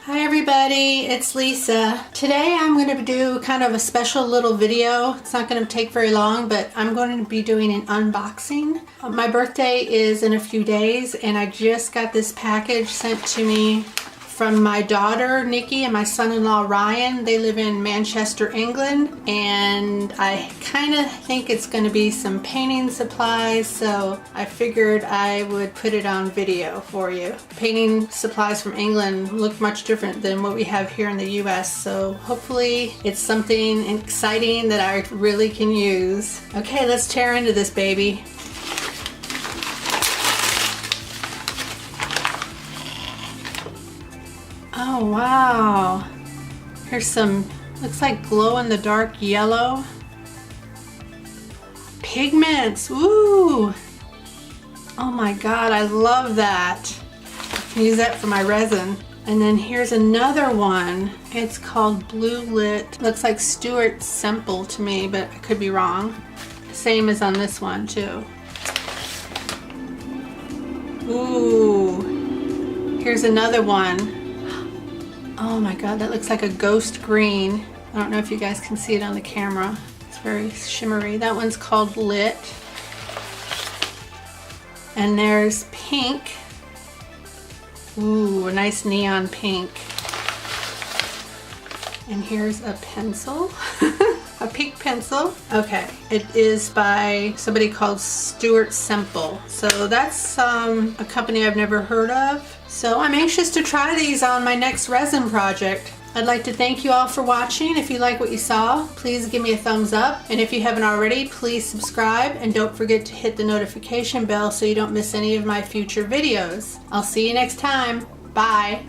Hi everybody, it's Lisa. Today I'm going to do kind of a special little video. It's not going to take very long, but I'm going to be doing an unboxing. My birthday is in a few days and I just got this package sent to me from my daughter Nikki and my son-in-law Ryan. They live in Manchester, England, and I kind of think it's going to be some painting supplies, so I figured I would put it on video for you. Painting supplies from England look much different than what we have here in the US, so hopefully it's something exciting that I really can use. Okay, let's tear into this baby. Oh wow, here's some, looks like glow-in-the-dark yellow pigments. Ooh, oh my god, I love that. I can use that for my resin. And then here's another one. It's called Blue Lit. Looks like Stuart Semple to me, but I could be wrong. Same as on this one too. Ooh, here's another one. Oh my god, that looks like a ghost green. I don't know if you guys can see it on the camera. It's very shimmery. That one's called Lit. And there's pink. Ooh, a nice neon pink. And here's a pencil. A pink pencil. Okay, it is by somebody called Stuart Semple. So that's a company I've never heard of. So I'm anxious to try these on my next resin project. I'd like to thank you all for watching. If you like what you saw, please give me a thumbs up. And if you haven't already, please subscribe and don't forget to hit the notification bell so you don't miss any of my future videos. I'll see you next time. Bye.